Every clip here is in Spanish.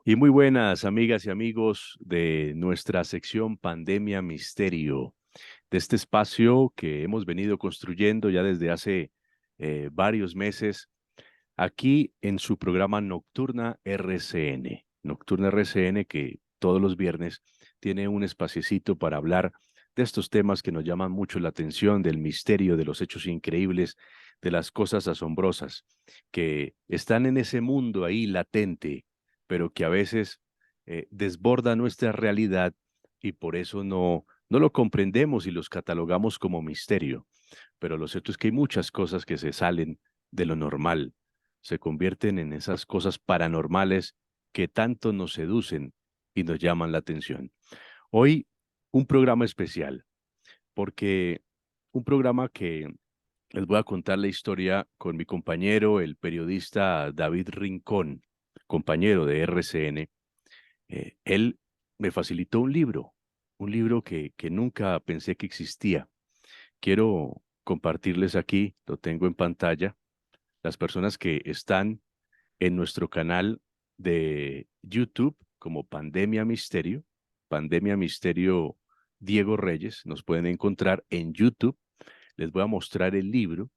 Y muy buenas amigas y amigos de nuestra sección Pandemia Misterio, de este espacio que hemos venido construyendo ya desde hace varios meses aquí en su programa Nocturna RCN. Nocturna RCN que todos los viernes tiene un espaciecito para hablar de estos temas que nos llaman mucho la atención, del misterio, de los hechos increíbles, de las cosas asombrosas que están en ese mundo ahí latente, pero que a veces desborda nuestra realidad y por eso no lo comprendemos y los catalogamos como misterio. Pero lo cierto es que hay muchas cosas que se salen de lo normal, se convierten en esas cosas paranormales que tanto nos seducen y nos llaman la atención. Hoy un programa especial, porque un programa que les voy a contar la historia con mi compañero, el periodista David Rincón, compañero de RCN. Él me facilitó un libro que nunca pensé que existía. Quiero compartirles aquí, lo tengo en pantalla, las personas que están en nuestro canal de YouTube como Pandemia Misterio Diego Reyes, nos pueden encontrar en YouTube. Les voy a mostrar el libro,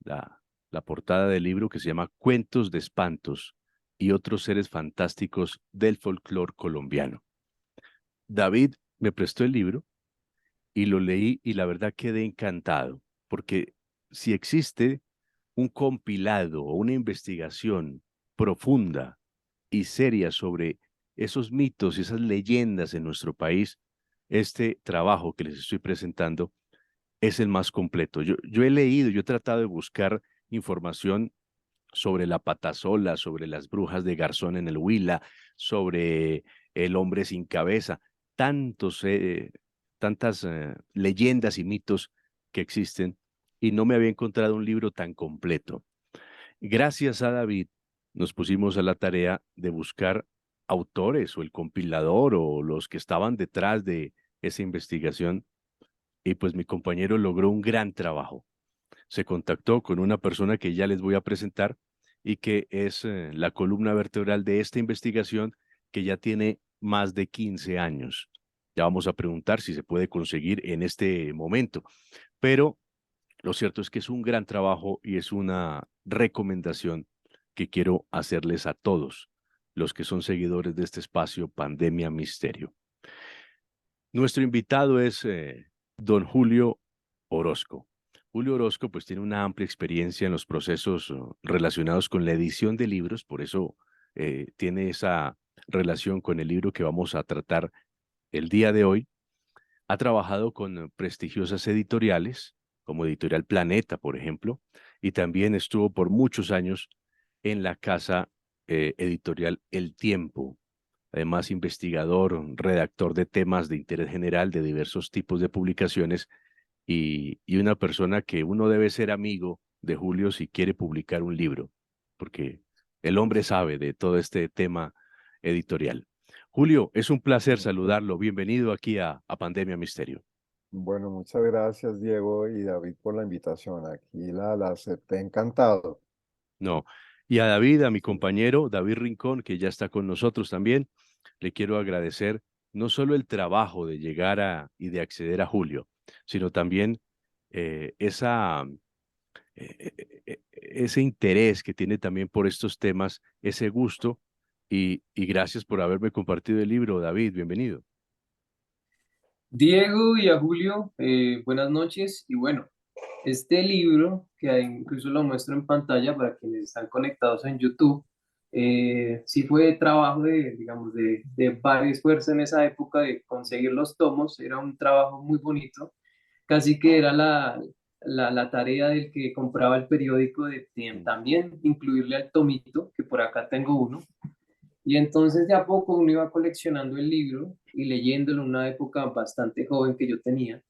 la portada del libro que se llama Cuentos de Espantos y otros seres fantásticos del folclore colombiano. David me prestó el libro y lo leí y la verdad quedé encantado, porque si existe un compilado o una investigación profunda y seria sobre esos mitos y esas leyendas en nuestro país, este trabajo que les estoy presentando es el más completo. Yo he leído, yo he tratado de buscar información sobre la patasola, sobre las brujas de Garzón en el Huila, sobre el hombre sin cabeza, tantos, tantas leyendas y mitos que existen, y no me había encontrado un libro tan completo. Gracias a David, nos pusimos a la tarea de buscar autores o el compilador o los que estaban detrás de esa investigación, y pues mi compañero logró un gran trabajo. Se contactó con una persona que ya les voy a presentar y que es la columna vertebral de esta investigación, que ya tiene más de 15 años. Ya vamos a preguntar si se puede conseguir en este momento, pero lo cierto es que es un gran trabajo y es una recomendación que quiero hacerles a todos los que son seguidores de este espacio Pandemia Misterio. Nuestro invitado es don Julio Orozco. Julio Orozco pues tiene una amplia experiencia en los procesos relacionados con la edición de libros, por eso tiene esa relación con el libro que vamos a tratar el día de hoy. Ha trabajado con prestigiosas editoriales, como Editorial Planeta, por ejemplo, y también estuvo por muchos años en la casa editorial El Tiempo. Además, investigador, redactor de temas de interés general de diversos tipos de publicaciones y una persona que uno debe ser amigo de Julio si quiere publicar un libro, porque el hombre sabe de todo este tema editorial. Julio, es un placer Ok. saludarlo. Bienvenido aquí a Pandemia Misterio. Bueno, muchas gracias Diego y David por la invitación. Aquí la acepté encantado. No. Y a David, a mi Sí. compañero, David Rincón, que ya está con nosotros también, le quiero agradecer no solo el trabajo de llegar a y de acceder a Julio, sino también ese interés que tiene también por estos temas, ese gusto, y gracias por haberme compartido el libro, David, bienvenido. Diego y a Julio, buenas noches. Y bueno, este libro, que incluso lo muestro en pantalla para quienes están conectados en YouTube, sí fue trabajo de, digamos, de varios esfuerzo en esa época de conseguir los tomos. Era un trabajo muy bonito, casi que era la tarea del que compraba el periódico de Mm. también incluirle al tomito, que por acá tengo uno. Y entonces de a poco uno iba coleccionando el libro y leyéndolo en una época bastante joven que yo tenía.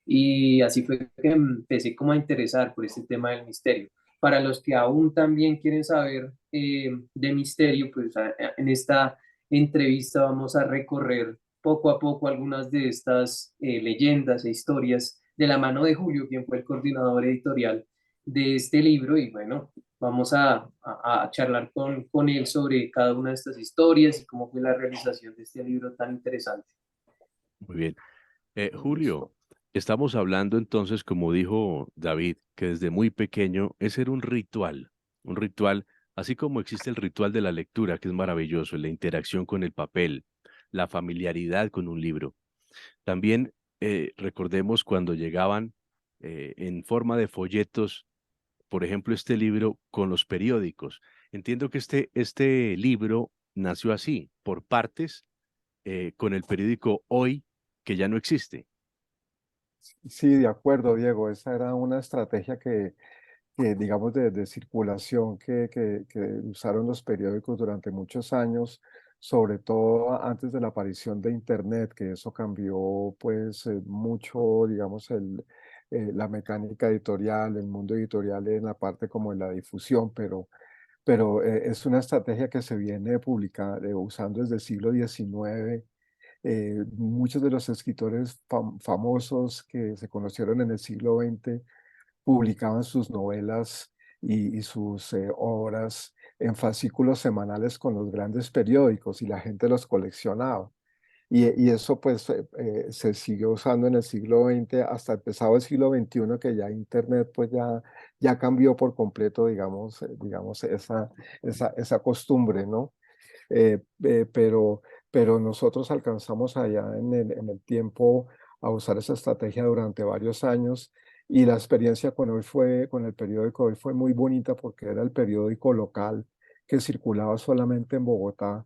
Y así fue que empecé como a interesar por este tema del misterio. Para los que aún también quieren saber de misterio, pues en esta entrevista vamos a recorrer poco a poco algunas de estas leyendas e historias de la mano de Julio, quien fue el coordinador editorial de este libro. Y bueno, vamos a charlar con él sobre cada una de estas historias y cómo fue la realización de este libro tan interesante. Muy bien. Julio, Listo. estamos hablando entonces, como dijo David, que desde muy pequeño ese era un ritual, así como existe el ritual de la lectura, que es maravilloso, la interacción con el papel, la familiaridad con un libro. También recordemos cuando llegaban en forma de folletos, por ejemplo, este libro con los periódicos. Entiendo que este libro nació así, por partes, con el periódico Hoy, que ya no existe. Sí, de acuerdo, Diego. Esa era una estrategia que digamos, de circulación que usaron los periódicos durante muchos años, sobre todo antes de la aparición de Internet, que eso cambió pues mucho, digamos, la mecánica editorial, el mundo editorial en la parte como en la difusión, pero es una estrategia que se viene usando desde el siglo XIX. Muchos de los escritores famosos que se conocieron en el siglo XX publicaban sus novelas y sus obras en fascículos semanales con los grandes periódicos y la gente los coleccionaba. Y eso pues se siguió usando en el siglo XX hasta empezado el siglo XXI, que ya Internet pues ya cambió por completo, digamos esa costumbre, ¿no? eh, eh, pero, pero nosotros alcanzamos allá en el tiempo a usar esa estrategia durante varios años y la experiencia con el periódico Hoy fue muy bonita porque era el periódico local que circulaba solamente en Bogotá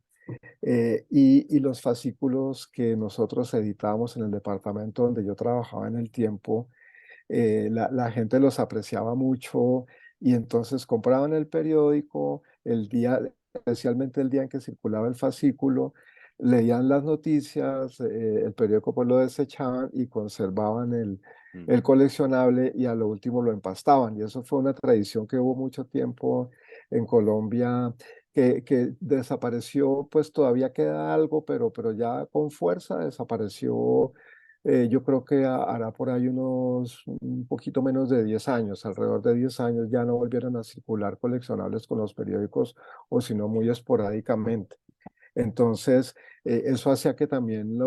y los fascículos que nosotros editábamos en el departamento donde yo trabajaba en el tiempo, la gente los apreciaba mucho y entonces compraban el periódico el día, especialmente el día en que circulaba el fascículo, leían las noticias, el periódico pues lo desechaban y conservaban el Ujú. coleccionable y a lo último lo empastaban. Y eso fue una tradición que hubo mucho tiempo en Colombia. Que desapareció, pues todavía queda algo, pero ya con fuerza desapareció. Yo creo que hará por ahí un poquito menos de 10 años, alrededor de 10 años, ya no volvieron a circular coleccionables con los periódicos o sino muy esporádicamente. Entonces, eso hacía que también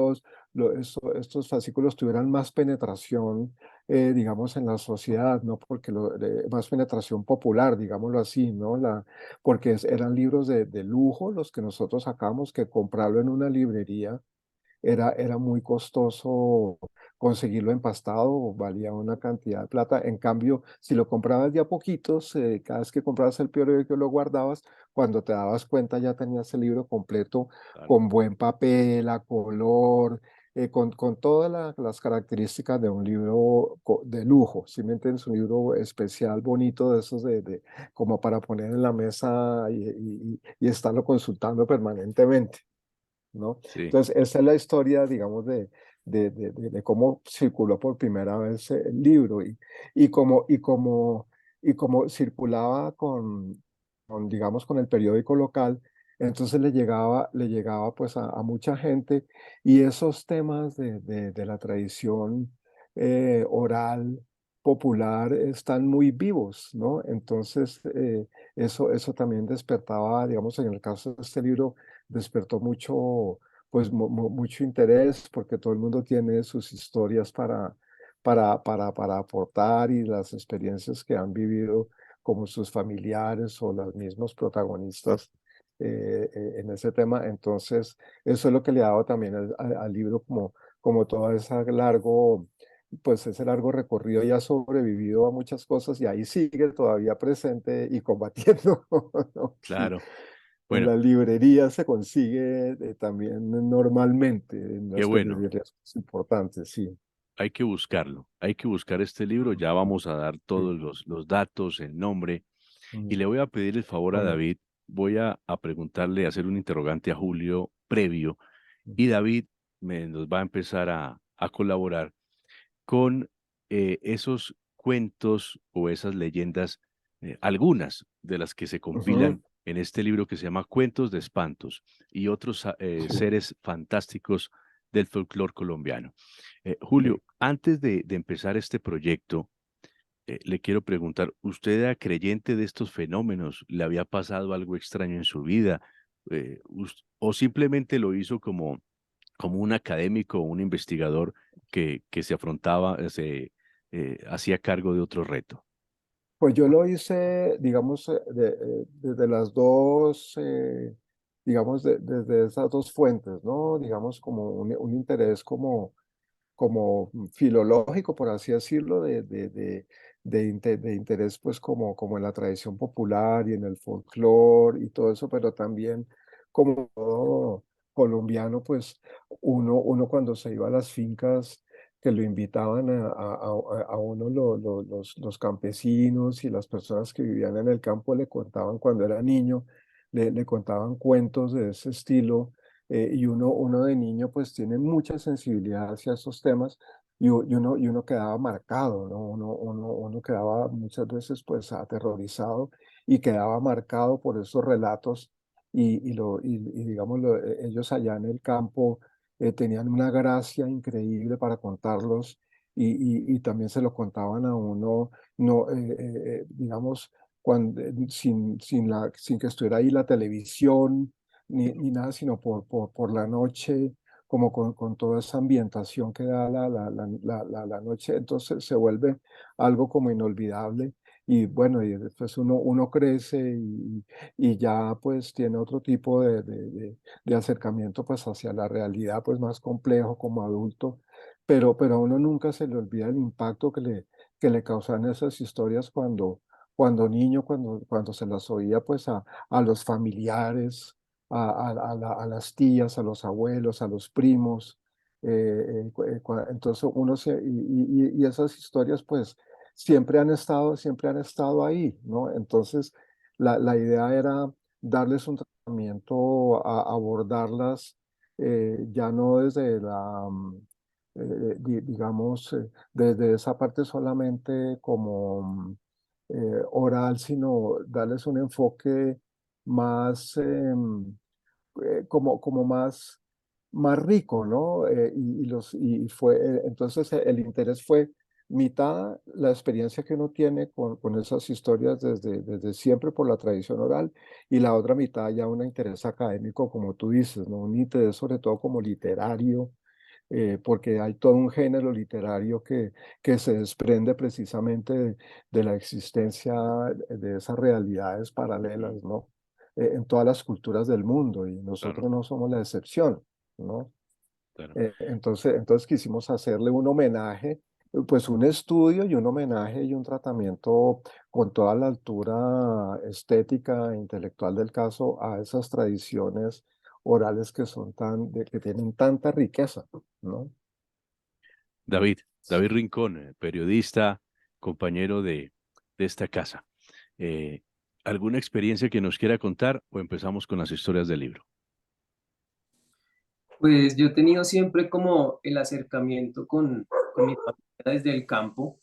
estos fascículos tuvieran más penetración, digamos, en la sociedad, ¿no? Porque más penetración popular, digámoslo así, ¿no? Porque eran libros de lujo los que nosotros sacamos, que comprarlo en una librería era muy costoso conseguirlo empastado, valía una cantidad de plata. En cambio, si lo comprabas de a poquitos, cada vez que comprabas el periódico lo guardabas, cuando te dabas cuenta ya tenías el libro completo, Claro. con buen papel, a color, con todas las características de un libro de lujo. Si me entiendes, un libro especial, bonito, de esos como para poner en la mesa y estarlo consultando permanentemente, ¿no? Sí, Entonces, esa es la historia, digamos, de cómo circuló por primera vez el libro y cómo circulaba digamos, con el periódico local, entonces le llegaba pues a mucha gente y esos temas de la tradición oral, popular, están muy vivos, ¿no? Entonces, eso también despertaba, digamos, en el caso de este libro, despertó pues, mucho interés porque todo el mundo tiene sus historias para aportar y las experiencias que han vivido como sus familiares o los mismos protagonistas en ese tema. Entonces, eso es lo que le ha dado también al libro como todo ese largo recorrido y ha sobrevivido a muchas cosas y ahí sigue todavía presente y combatiendo. ¿No? Sí. claro. En Bueno, las librerías se consigue también normalmente, en qué las bueno. librerías importantes, sí. Hay que buscarlo. Hay que buscar este libro. Ya vamos a dar Sí. todos los datos, el nombre. Y Mm, le voy a pedir el favor a bueno, David. Voy a preguntarle, a hacer un interrogante a Julio previo. mm, Y David nos va a empezar a colaborar con esos cuentos o esas leyendas, algunas de las que se ujú, compilan en este libro que se llama Cuentos de Espantos y otros sí, seres fantásticos del folclore colombiano. sí, Julio, antes de empezar este proyecto, le quiero preguntar, ¿usted era creyente de estos fenómenos? ¿Le había pasado algo extraño en su vida? ¿O simplemente lo hizo como un académico o un investigador que se afrontaba, se hacía cargo de otro reto? Pues yo lo hice, digamos, desde las dos, digamos, desde esas dos fuentes, ¿no? Digamos, como un interés como filológico, por así decirlo, de interés, pues, como en la tradición popular y en el folclore y todo eso, pero también como todo colombiano, pues, uno cuando se iba a las fincas que lo invitaban a uno los campesinos y las personas que vivían en el campo le contaban cuando era niño, le contaban cuentos de ese estilo, y uno de niño pues tiene mucha sensibilidad hacia esos temas y uno quedaba marcado, ¿no? Uno quedaba muchas veces pues aterrorizado y quedaba marcado por esos relatos y digamos, ellos allá en el campo tenían una gracia increíble para contarlos y también se lo contaban a uno, no, digamos, sin que estuviera ahí la televisión ni nada, sino por la noche, como con toda esa ambientación que da la noche, entonces se vuelve algo como inolvidable. Y bueno, y después uno crece y ya pues tiene otro tipo de acercamiento pues hacia la realidad pues más complejo como adulto, pero a uno nunca se le olvida el impacto que le causan esas historias cuando niño, cuando se las oía pues a los familiares, a las tías, a los abuelos, a los primos. Entonces y esas historias pues siempre han estado ahí, ¿no? Entonces la idea era darles un tratamiento, abordarlas ya no desde digamos, desde esa parte solamente como oral, sino darles un enfoque más, como más rico, ¿no? Entonces el interés fue mitad la experiencia que uno tiene con esas historias desde siempre por la tradición oral y la otra mitad ya un interés académico, como tú dices, ¿no? Un interés sobre todo como literario, porque hay todo un género literario que se desprende precisamente de la existencia de esas realidades paralelas, Ujú. ¿no? En todas las culturas del mundo y Claro, nosotros no somos la excepción, ¿no? claro. Entonces quisimos hacerle un homenaje, pues un estudio y un homenaje y un tratamiento con toda la altura estética e intelectual del caso a esas tradiciones orales que que tienen tanta riqueza, ¿no? David, David Rincón, periodista, compañero de esta casa. Eh, ¿Alguna experiencia que nos quiera contar o empezamos con las historias del libro? Pues yo he tenido siempre como el acercamiento con mi familia desde el campo.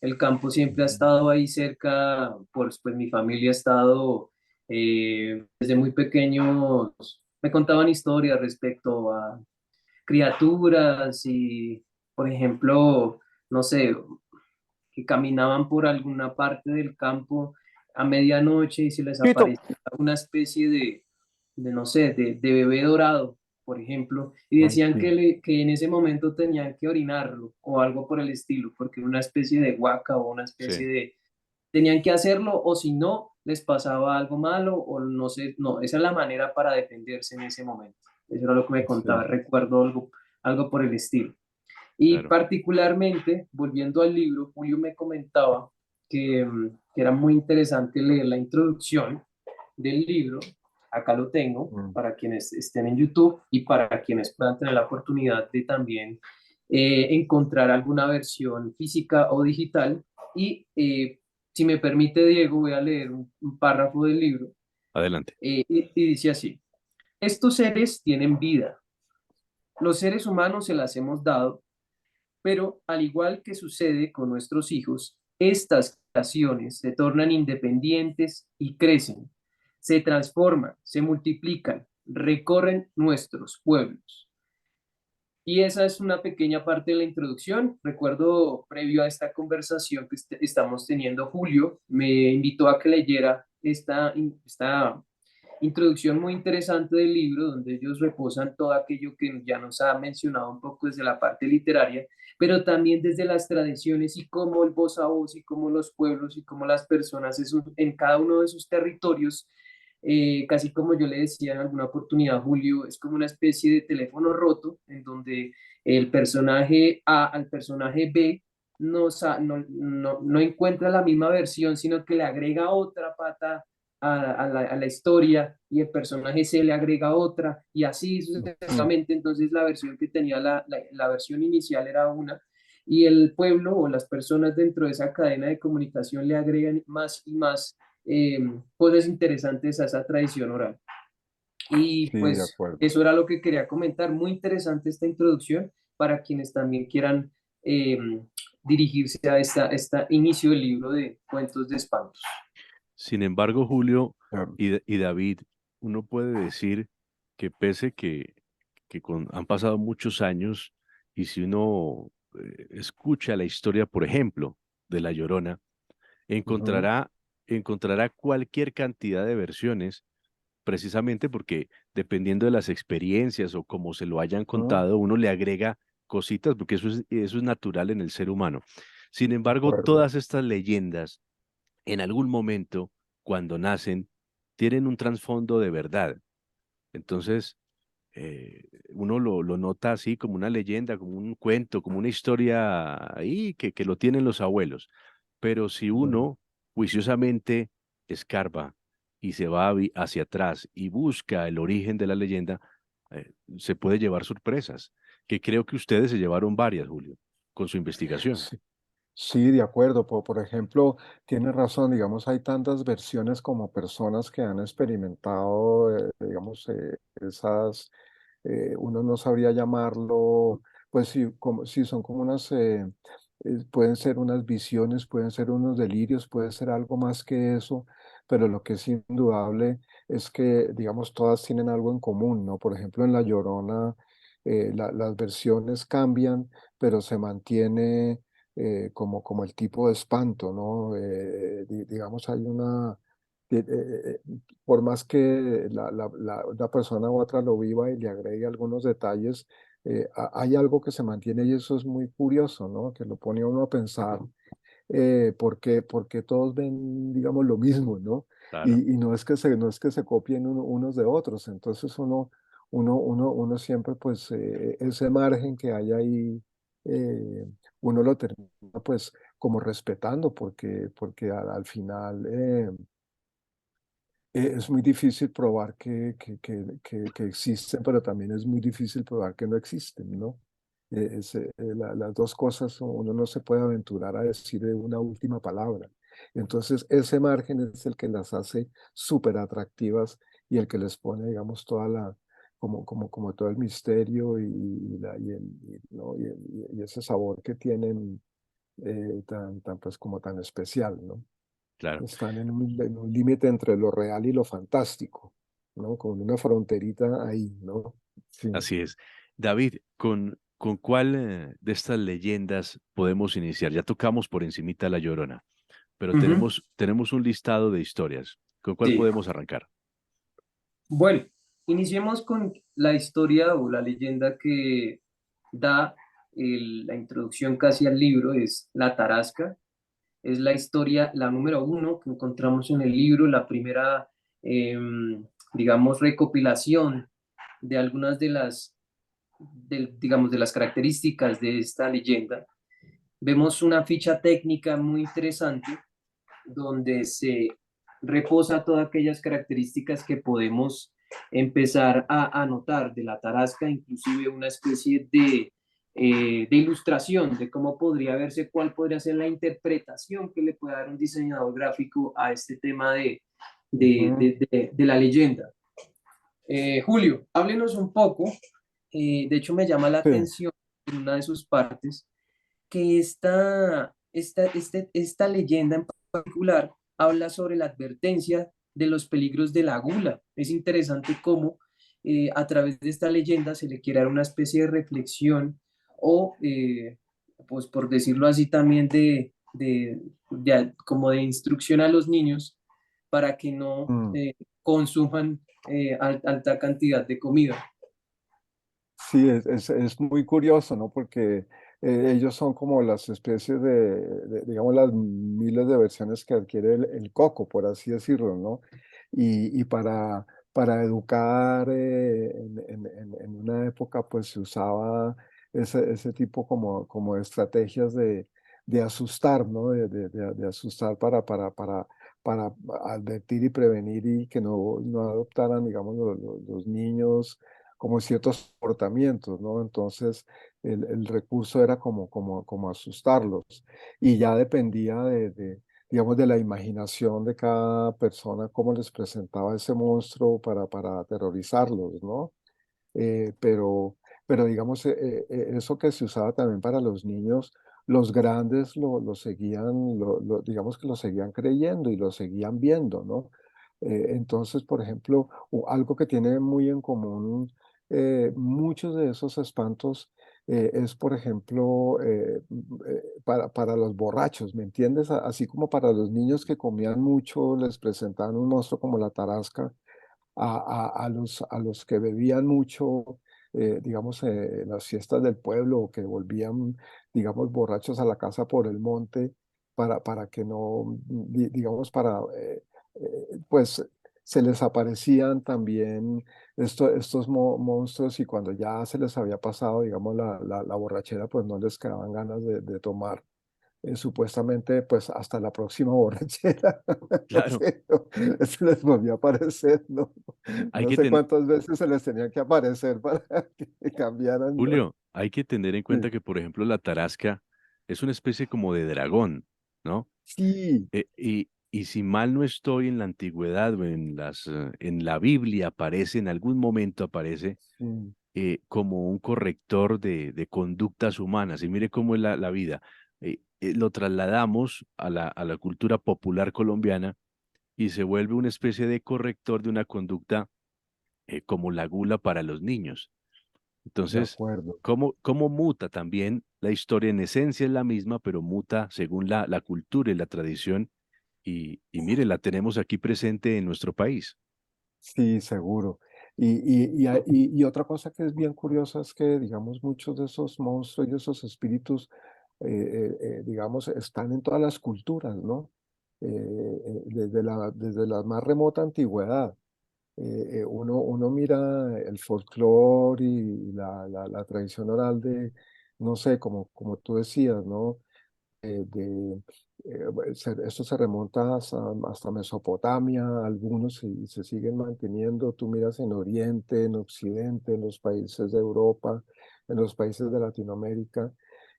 El campo siempre ha Ujú. estado ahí cerca, pues mi familia ha estado desde muy pequeños, me contaban historias respecto a criaturas y, por ejemplo, no sé, que caminaban por alguna parte del campo a medianoche y se les Quito. aparecía una especie de no sé, de bebé dorado, por ejemplo, y Ay, decían sí, que en ese momento tenían que orinarlo o algo por el estilo, porque era una especie de huaca o una Sí, especie de... Tenían que hacerlo o si no, les pasaba algo malo o no sé, no, esa es la manera para defenderse en ese momento. Eso era lo que me contaba, sí. recuerdo algo por el estilo. Y claro. particularmente, volviendo al libro, Julio me comentaba que era muy interesante leer la introducción del libro. Acá lo tengo Mm. para quienes estén en YouTube y para quienes puedan tener la oportunidad de también encontrar alguna versión física o digital. Y si me permite, Diego, voy a leer un párrafo del libro Adelante. y dice así: estos seres tienen vida. Los seres humanos se las hemos dado, pero al igual que sucede con nuestros hijos, estas creaciones se tornan independientes y crecen, se transforman, se multiplican, recorren nuestros pueblos. Y esa es una pequeña parte de la introducción. Recuerdo, previo a esta conversación que estamos teniendo, Julio me invitó a que leyera esta introducción muy interesante del libro, donde ellos reposan todo aquello que ya nos ha mencionado un poco desde la parte literaria, pero también desde las tradiciones y cómo el voz a voz y cómo los pueblos y cómo las personas en cada uno de sus territorios, casi como yo le decía en alguna oportunidad, Julio, es como una especie de teléfono roto en donde el personaje A al personaje B no encuentra la misma versión, sino que le agrega otra pata a la historia, y el personaje C le agrega otra y así Mm, sucesivamente. Entonces la versión que tenía la versión inicial era una, y el pueblo o las personas dentro de esa cadena de comunicación le agregan más y más eh, cosas interesantes a esa tradición oral. Y sí, de pues acuerdo. eso era lo que quería comentar. Muy interesante esta introducción para quienes también quieran eh, dirigirse a esta inicio del libro de Cuentos de Espantos. Sin embargo, Julio Claro. y David, uno puede decir que pese han pasado muchos años y si uno escucha la historia, por ejemplo, de La Llorona, Ujú, encontrará cualquier cantidad de versiones, precisamente porque dependiendo de las experiencias o como se lo hayan ujú, contado, uno le agrega cositas, porque eso es natural en el ser humano. Sin de embargo, acuerdo. todas estas leyendas en algún momento, cuando nacen, tienen un trasfondo de verdad. Entonces, uno lo nota así como una leyenda, como un cuento, como una historia ahí que lo tienen los abuelos. Pero si Ujú. uno juiciosamente escarba y se va hacia atrás y busca el origen de la leyenda, se puede llevar sorpresas, que creo que ustedes se llevaron varias, Julio, con su investigación. Sí, sí, de acuerdo. Por ejemplo, tienes razón, digamos, hay tantas versiones como personas que han experimentado, digamos, uno no sabría llamarlo, pues sí, sí son como pueden ser unas visiones, pueden ser unos delirios, puede ser algo más que eso, pero lo que es indudable es que, digamos, todas tienen algo en común, ¿no? Por ejemplo, en La Llorona, las versiones cambian, pero se mantiene como el tipo de espanto, ¿no? Digamos, hay por más que una persona u otra lo viva y le agregue algunos detalles, hay algo que se mantiene y eso es muy curioso, ¿no? Que lo pone a uno a pensar porque todos ven, digamos, lo mismo, ¿no? Claro, Y no es que se copien unos de otros, entonces uno siempre, pues, ese margen que hay ahí, eh, uno lo termina, pues, como respetando, porque al final es muy difícil probar que existen, pero también es muy difícil probar que no existen, ¿no? Las dos cosas, uno no se puede aventurar a decir una última palabra. Entonces, ese margen es el que las hace súper atractivas y el que les pone, digamos, como todo el misterio ¿no? Y ese sabor que tienen pues, como tan especial, ¿no? claro. Están en un límite entre lo real y lo fantástico, ¿no? Con una fronterita ahí, ¿no? Sí. Así es. David, ¿con cuál de estas leyendas podemos iniciar? Ya tocamos por encimita La Llorona, pero Ujú. tenemos un listado de historias. ¿Con cuál Sí. podemos arrancar? Bueno, iniciemos con la historia o la leyenda que da la introducción casi al libro, es La Tarasca. Es la historia, la número uno que encontramos en el libro, la primera, digamos, recopilación de algunas digamos, de las características de esta leyenda. Vemos una ficha técnica muy interesante donde se reposa todas aquellas características que podemos empezar a anotar de la tarasca, inclusive una especie de ilustración de cómo podría verse, cuál podría ser la interpretación que le puede dar un diseñador gráfico a este tema Ujú. de la leyenda. Julio, háblenos un poco, de hecho me llama la Sí, atención en una de sus partes, que esta leyenda en particular habla sobre la advertencia de los peligros de la gula. Es interesante cómo a través de esta leyenda se le quiere dar una especie de reflexión o, pues por decirlo así, también como de instrucción a los niños para que no Mm. consuman alta cantidad de comida. Sí, es muy curioso, ¿no? Porque ellos son como las especies digamos, las miles de versiones que adquiere el coco, por así decirlo, ¿no? Y para educar en una época, pues se usaba ese tipo como de estrategias de asustar, ¿no? De asustar para advertir y prevenir y que no adoptaran, digamos, los niños como ciertos comportamientos, ¿no? Entonces, el recurso era como asustarlos y ya dependía digamos, de la imaginación de cada persona, cómo les presentaba ese monstruo para aterrorizarlos, ¿no? Eh, pero, pero digamos, eso que se usaba también para los niños, los grandes lo seguían, digamos que lo seguían creyendo y lo seguían viendo, ¿no? Entonces, por ejemplo, algo que tiene muy en común muchos de esos espantos es, por ejemplo, para los borrachos, ¿me entiendes? Así como para los niños que comían mucho, les presentaban un monstruo como la tarasca a los que bebían mucho, digamos, en las fiestas del pueblo o que volvían, digamos, borrachos a la casa por el monte para que no, digamos, pues se les aparecían también estos monstruos y cuando ya se les había pasado, digamos, la borrachera, pues no les quedaban ganas de tomar supuestamente pues hasta la próxima borrachera. No Claro, sé, se les volvió a aparecer, ¿no? hay No que sé tener, cuántas veces se les tenía que aparecer para que cambiaran, ¿no? Julio, hay que tener en cuenta Sí, que, por ejemplo, la tarasca es una especie como de dragón, ¿no? sí, Y si mal no estoy en la antigüedad o en la Biblia aparece, en algún momento aparece sí, como un corrector de conductas humanas. Y mire cómo es la vida. Lo trasladamos a la cultura popular colombiana y se vuelve una especie de corrector de una conducta como la gula para los niños. de Entonces, acuerdo. ¿cómo muta también la historia? En esencia es la misma, pero muta según la cultura y la tradición. Y mire, la tenemos aquí presente en nuestro país. Sí, seguro. Y otra cosa que es bien curiosa es que, digamos, muchos de esos monstruos y esos espíritus, digamos, están en todas las culturas, ¿no? Desde la más remota antigüedad. Uno mira el folclore y la tradición oral no sé, como tú decías, ¿no? Esto se remonta hasta Mesopotamia, algunos y se siguen manteniendo. Tú miras en Oriente, en Occidente, en los países de Europa, en los países de Latinoamérica,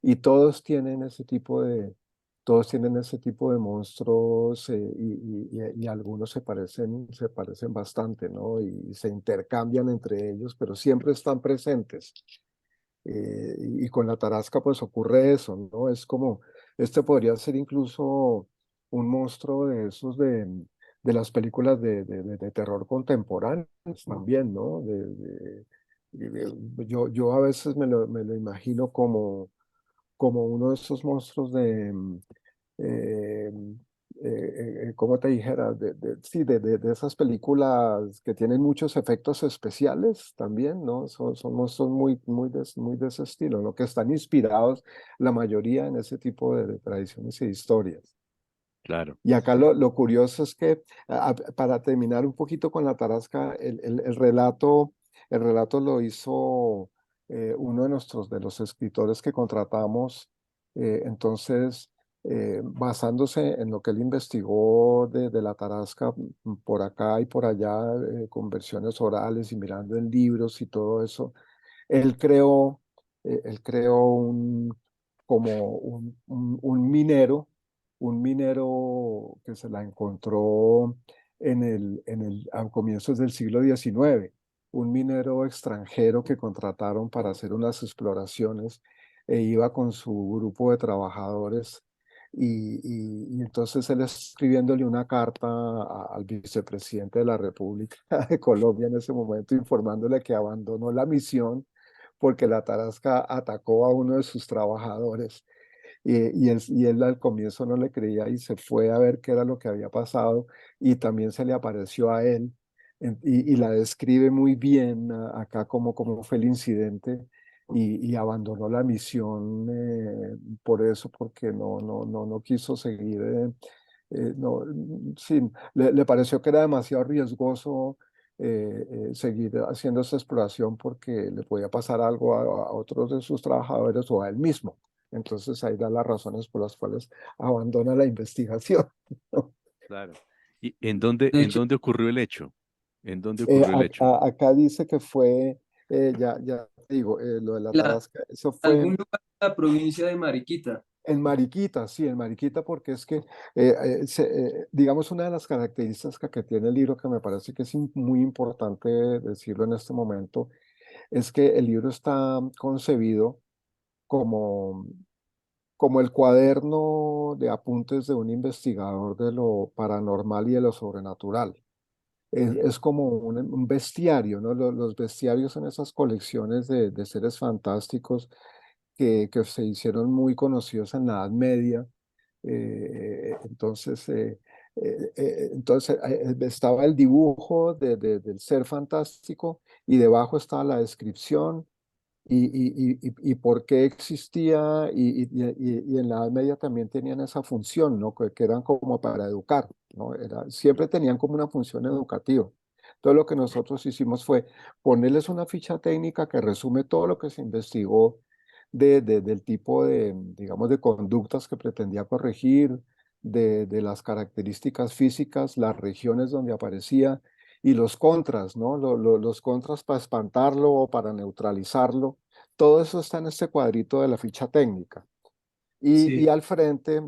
y todos tienen ese tipo de monstruos y algunos se parecen bastante, ¿no? Y se intercambian entre ellos, pero siempre están presentes. Y con la tarasca pues ocurre eso, ¿no? Es como, este podría ser incluso un monstruo de esos de las películas de terror contemporáneos también, ¿no? Yo a veces me lo imagino como uno de esos monstruos eh, ¿cómo te dijera? Sí, de esas películas que tienen muchos efectos especiales también, ¿no? Son monstruos muy de ese estilo, ¿no? Que están inspirados la mayoría en ese tipo de tradiciones y historias. Claro, Y acá lo curioso es que, para terminar un poquito con la tarasca, el relato lo hizo uno de los escritores que contratamos. Entonces, basándose en lo que él investigó de la tarasca por acá y por allá, con versiones orales y mirando en libros y todo eso, él creó, él creó como un minero que se la encontró a comienzos del siglo XIX, un minero extranjero que contrataron para hacer unas exploraciones e iba con su grupo de trabajadores. y entonces él escribiéndole una carta al vicepresidente de la República de Colombia en ese momento, informándole que abandonó la misión porque la tarasca atacó a uno de sus trabajadores. Y él al comienzo no le creía y se fue a ver qué era lo que había pasado y también se le apareció a él y la describe muy bien acá como fue el incidente y abandonó la misión por eso, porque no quiso seguir. No, sí, le pareció que era demasiado riesgoso seguir haciendo esa exploración porque le podía pasar algo a otros de sus trabajadores o a él mismo. Entonces ahí da las razones por las cuales abandona la investigación. ¿No? Claro. ¿Y De en hecho, dónde ocurrió el hecho? ¿En dónde ocurrió el hecho? Acá dice que fue, ya te digo, lo de la la, tarasca, eso fue algún lugar de la provincia de Mariquita. en Mariquita, sí, en Mariquita, porque es que, digamos, una de las características que tiene el libro, que me parece que es muy importante decirlo en este momento, es que el libro está concebido como, como el cuaderno de apuntes de un investigador de lo paranormal y de lo sobrenatural. Es como un bestiario, ¿no? Los bestiarios son esas colecciones de seres fantásticos que se hicieron muy conocidos en la Edad Media. Entonces, estaba el dibujo del ser fantástico y debajo estaba la descripción y por qué existía y en la Edad Media también tenían esa función, ¿no? Que eran como para educar, ¿no? Siempre tenían como una función educativa. Entonces lo que nosotros hicimos fue ponerles una ficha técnica que resume todo lo que se investigó del tipo de, digamos, de conductas que pretendía corregir, de las características físicas, las regiones donde aparecía y los contras, ¿no? Los contras para espantarlo o para neutralizarlo. Todo eso está en este cuadrito de la ficha técnica. Y Sí, al frente,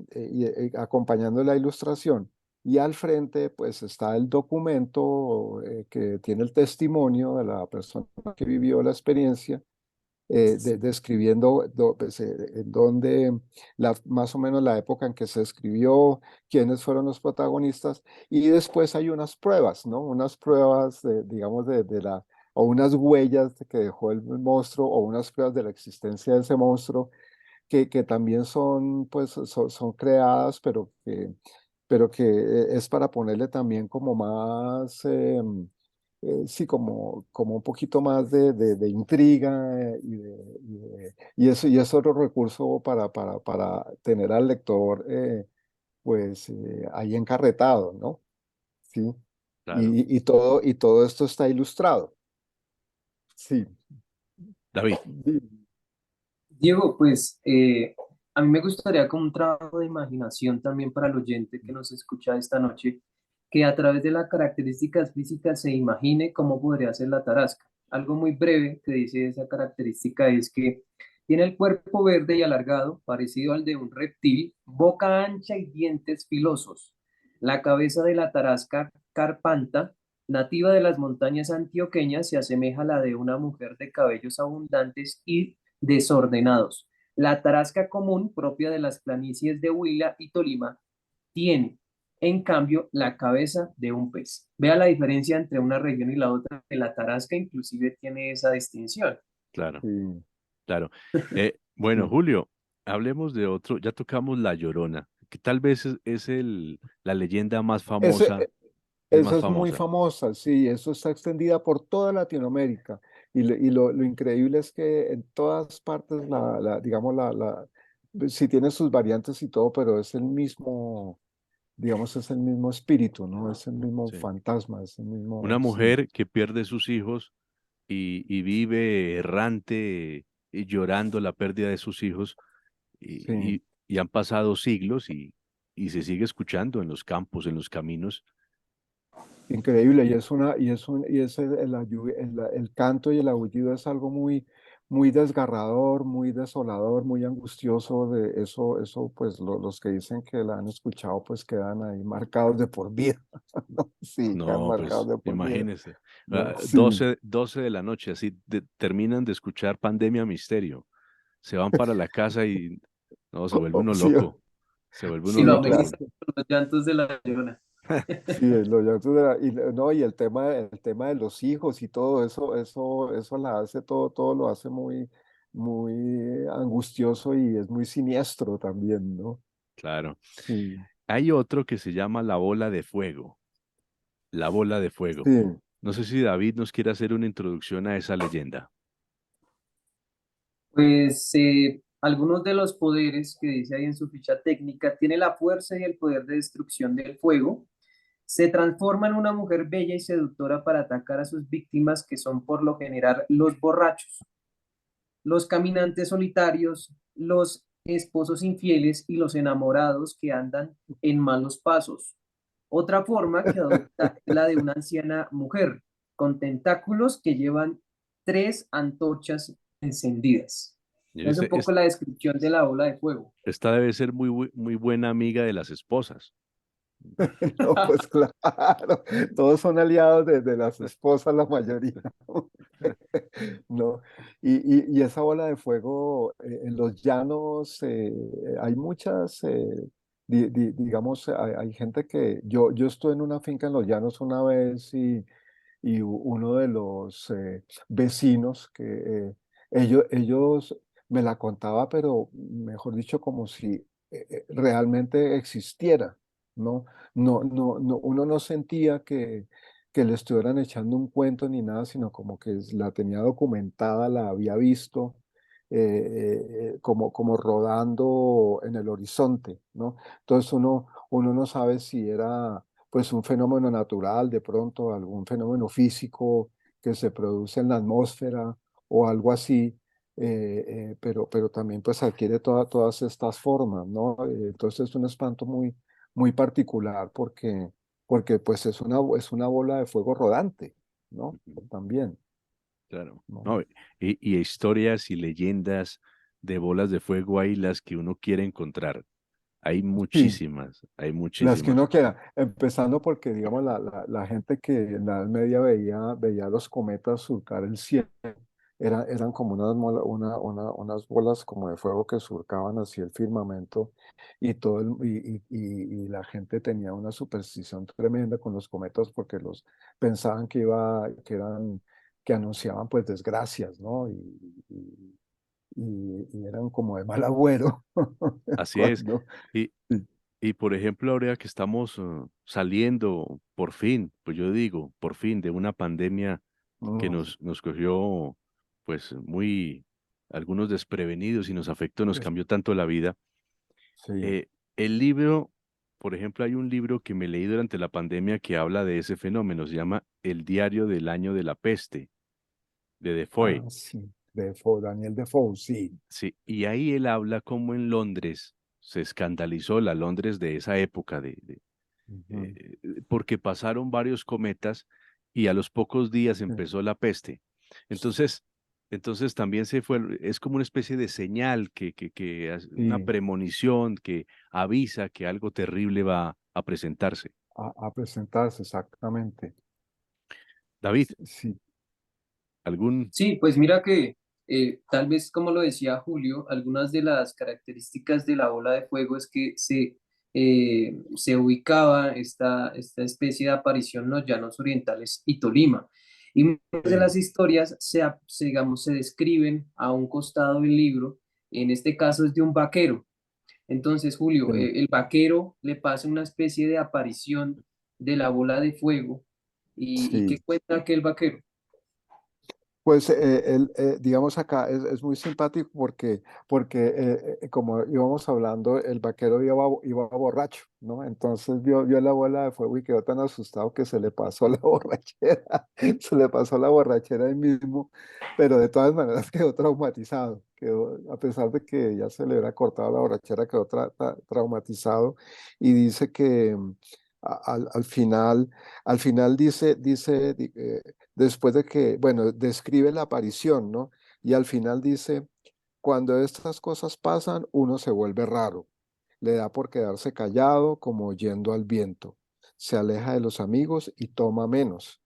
acompañando la ilustración, y al frente, pues está el documento que tiene el testimonio de la persona que vivió la experiencia describiendo pues, en dónde, más o menos la época en que se escribió, quiénes fueron los protagonistas, y después hay unas pruebas, ¿no? Unas pruebas, digamos, o unas huellas que dejó el monstruo, o unas pruebas de la existencia de ese monstruo, que también son, pues, son creadas, pero que es para ponerle también como más, sí, como un poquito más de intriga y es otro recurso para tener al lector pues ahí encarretado, ¿no? Sí, Claro. y todo esto está ilustrado. Sí. David, Diego, pues a mí me gustaría como un trabajo de imaginación también para el oyente que nos escucha esta noche, que a través de las características físicas se imagine cómo podría ser la tarasca. Algo muy breve que dice esa característica es que tiene el cuerpo verde y alargado, parecido al de un reptil, boca ancha y dientes filosos. La cabeza de la tarasca carpanta, nativa de las montañas antioqueñas, se asemeja a la de una mujer de cabellos abundantes y desordenados. La tarasca común, propia de las planicies de Huila y Tolima, tiene, en cambio, la cabeza de un pez. Vea la diferencia entre una región y la otra, que la tarasca inclusive tiene esa distinción. claro, Sí, claro. Bueno, sí. Julio, hablemos de otro. Ya tocamos La Llorona, que tal vez es la leyenda más famosa, Ese, es Esa más es muy famosa. famosa, sí, eso está extendida por toda Latinoamérica. Y lo increíble es que en todas partes, digamos, sí tiene sus variantes y todo, pero es el mismo, digamos, es el mismo espíritu, ¿no? Es el mismo Sí. fantasma, es el Una mismo, sí, mujer que pierde sus hijos y vive errante y llorando la pérdida de sus hijos sí. y han pasado siglos y se sigue escuchando en los campos, en los caminos. Increíble, y es el canto y el aullido es algo muy desgarrador, muy desolador, muy angustioso. De eso, pues los que dicen que la han escuchado, pues quedan ahí marcados de por vida. ¿No? Sí, quedan No, marcados pues de por vida, imagínese. ¿no? Sí, 12 de la noche, así terminan de escuchar Pandemia Misterio. Se van para la casa y no, se vuelve uno sí, loco. Se vuelve uno Y lo Sí, loco. claro. ameniza con los llantos de la llorona. Sí, lo llantos de no, y el tema de los hijos y todo eso la hace todo lo hace muy angustioso y es muy siniestro también, ¿no? Claro. Sí, Hay otro que se llama La Bola de Fuego. La Bola de Fuego. sí. No sé si David nos quiere hacer una introducción a esa leyenda. Pues algunos de los poderes que dice ahí en su ficha técnica, tiene la fuerza y el poder de destrucción del fuego. Se transforma en una mujer bella y seductora para atacar a sus víctimas, que son por lo general los borrachos, los caminantes solitarios, los esposos infieles y los enamorados que andan en malos pasos. Otra forma que adopta es la de una anciana mujer con tentáculos que llevan 3 antorchas encendidas. Es un Ese- poco es- la descripción de la ola de fuego. Esta debe ser muy buena amiga de las esposas. No, pues claro, todos son aliados de las esposas, la mayoría. No, y esa bola de fuego en los llanos hay muchas, digamos, hay gente que yo estuve en una finca en los llanos una vez y uno de los vecinos que ellos me la contaba, pero mejor dicho, como si realmente existiera, ¿no? No, uno no sentía que le estuvieran echando un cuento ni nada, sino como que la tenía documentada, la había visto. Como rodando en el horizonte, ¿no? Entonces uno no sabe si era pues un fenómeno natural, de pronto algún fenómeno físico que se produce en la atmósfera o algo así, pero también pues adquiere todas estas formas, ¿no? Entonces es un espanto muy particular porque pues es una bola de fuego rodante, ¿no? Ujú. También, Claro. ¿no? No, y historias y leyendas de bolas de fuego hay las que uno quiere encontrar. Hay Sí, muchísimas, hay las que muchísimas. uno queda, empezando porque, digamos, la gente que en la Edad Media veía los cometas surcar el cielo, eran como unas bolas como de fuego que surcaban así el firmamento y, y la gente tenía una superstición tremenda con los cometas porque los pensaban que anunciaban pues desgracias, ¿no? Y eran como de mal agüero Así es. cuando... Y, y por ejemplo, ahora que estamos saliendo por fin, pues yo digo, por fin de una pandemia que Mm, nos cogió pues muy algunos desprevenidos y nos afectó, nos es- cambió tanto la vida. sí. Eh, el libro, por ejemplo, hay un libro que me leí durante la pandemia que habla de ese fenómeno, se llama El diario del año de la peste, de Ah, Defoe. sí, Defoe, Daniel Defoe, sí. Sí, y ahí él habla cómo en Londres se escandalizó la Londres de esa época, Ujú, porque pasaron varios cometas y a los pocos días sí, empezó la peste. Entonces, entonces también se fue, es como una especie de señal una sí, premonición que avisa que algo terrible va a presentarse. a presentarse exactamente. David, Sí, ¿algún? Sí, pues mira que tal vez como lo decía Julio, algunas de las características de la bola de fuego es que se ubicaba esta especie de aparición en los llanos orientales y Tolima. Y muchas de sí, las historias digamos, se describen a un costado del libro, en este caso es de un vaquero. Entonces, Julio, sí, el vaquero le pasa una especie de aparición de la bola de fuego. ¿Y qué sí. cuenta aquel vaquero? Pues digamos acá es muy simpático porque como íbamos hablando, el vaquero iba borracho, ¿no? Entonces vio la bola de fuego y quedó tan asustado que se le pasó la borrachera, se le pasó la borrachera ahí mismo, pero de todas maneras quedó traumatizado, a pesar de que ya se le hubiera cortado la borrachera, quedó traumatizado y dice que al final después de que, bueno, describe la aparición, ¿no? Y al final dice, cuando estas cosas pasan, uno se vuelve raro, le da por quedarse callado como oyendo al viento, se aleja de los amigos y toma menos,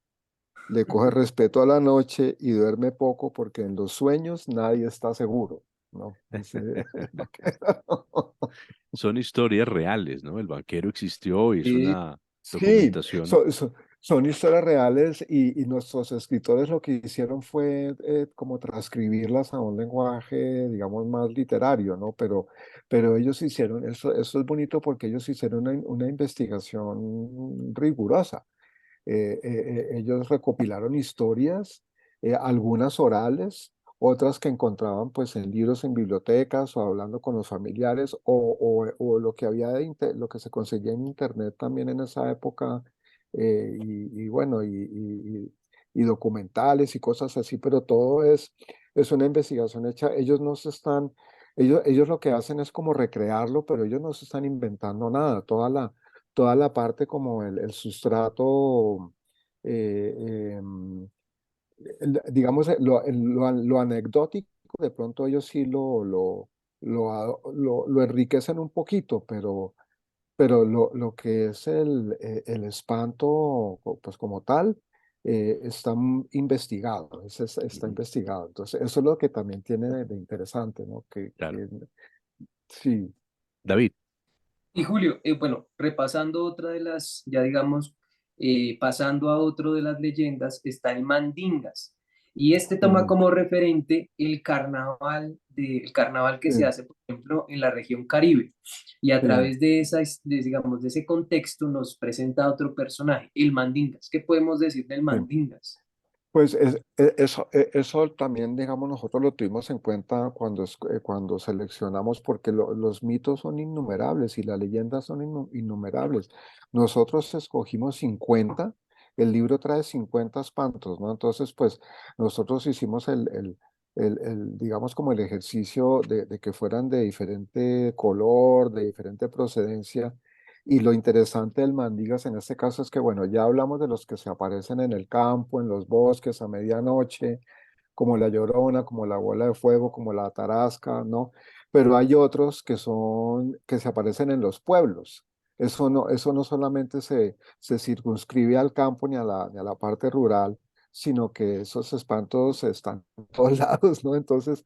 le coge respeto a la noche y duerme poco porque en los sueños nadie está seguro. ¿no? Ese, Son historias reales, ¿no? El banquero existió y es sí, una sí, documentación. son historias reales y nuestros escritores lo que hicieron fue como transcribirlas a un lenguaje, digamos, más literario, ¿no? Pero ellos hicieron, eso es bonito porque ellos hicieron una investigación rigurosa. Ellos recopilaron historias, algunas orales, otras que encontraban pues en libros en bibliotecas o hablando con los familiares o lo que había lo que se conseguía en internet también en esa época y bueno y documentales y cosas así, pero todo es una investigación hecha. Ellos no se están, ellos lo que hacen es como recrearlo, pero ellos no se están inventando nada. Toda la parte como el sustrato, eh, em, digamos, lo anecdótico, de pronto ellos sí lo enriquecen un poquito, pero lo que es el espanto, pues como tal, está investigado, está Ujú, investigado. Entonces, eso es lo que también tiene de interesante, ¿no? claro. Sí, David. Y Julio, bueno, repasando otra de las, ya digamos, pasando a otro de las leyendas, está el Mandingas. Y este toma sí, como referente el carnaval que se sí, hace, por ejemplo, en la región Caribe. Y a sí. través de digamos, de ese contexto nos presenta otro personaje, el Mandingas. ¿Qué podemos decir del Sí. Mandingas? Pues eso también, digamos, nosotros lo tuvimos en cuenta cuando seleccionamos, porque los mitos son innumerables y las leyendas son innumerables. Nosotros escogimos 50, el libro trae 50 espantos, ¿no? Entonces, pues nosotros hicimos digamos, como el ejercicio de que fueran de diferente color, de diferente procedencia. Y lo interesante del Mandigas en este caso es que, bueno, ya hablamos de los que se aparecen en el campo, en los bosques a medianoche, como la Llorona, como la Bola de Fuego, como la Tarasca, ¿no? Pero hay otros que se aparecen en los pueblos. Eso no solamente se circunscribe al campo ni a la parte rural, sino que esos espantos están en todos lados, ¿no? Entonces,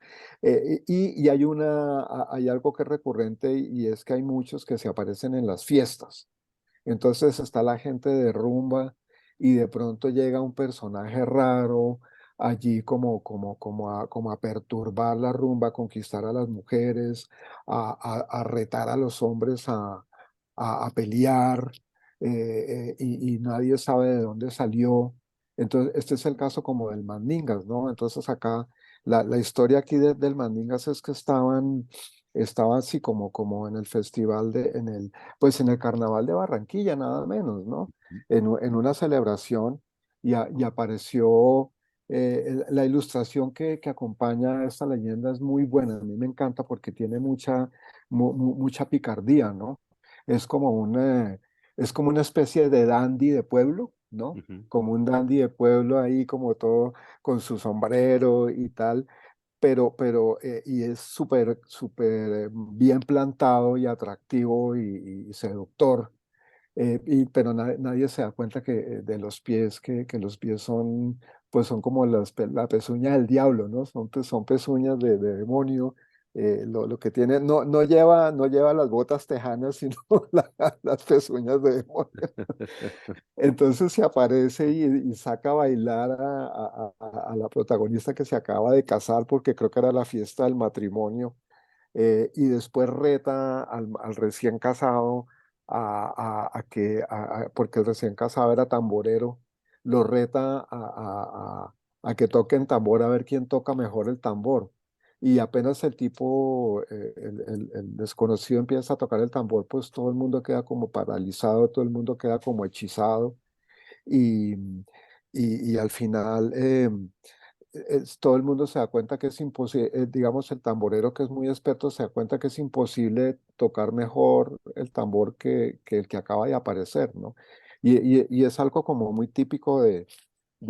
y hay algo que es recurrente y es que hay muchos que se aparecen en las fiestas. Entonces está la gente de rumba y de pronto llega un personaje raro allí como a perturbar la rumba, a conquistar a las mujeres, a retar a los hombres a pelear y nadie sabe de dónde salió. Entonces, este es el caso como del Mandingas, ¿no? Entonces acá la historia aquí del Mandingas es que estaban así como en el festival pues en el Carnaval de Barranquilla, nada menos, ¿no? En una celebración y apareció la ilustración que acompaña a esta leyenda es muy buena. A mí me encanta porque tiene mucha picardía, ¿no? Es como es como una especie de dandy de pueblo, ¿no? Ujú. Como un dandy de pueblo ahí, como todo con su sombrero y tal, y es súper bien plantado y atractivo y seductor. Pero nadie se da cuenta de los pies, que los pies pues son como la pezuña del diablo, ¿no? Son pezuñas de demonio. Lo que tiene, no lleva las botas tejanas, sino las pezuñas de demonio. Entonces se aparece y saca a bailar a la protagonista que se acaba de casar, porque creo que era la fiesta del matrimonio, y después reta al recién casado porque el recién casado era tamborero, lo reta a que toquen tambor a ver quién toca mejor el tambor. Y apenas el tipo, el desconocido empieza a tocar el tambor, pues todo el mundo queda como paralizado, todo el mundo queda como hechizado y, y al final todo el mundo se da cuenta que es imposible, digamos el tamborero que es muy experto se da cuenta que es imposible tocar mejor el tambor que el que acaba de aparecer, ¿no? Y es algo como muy típico de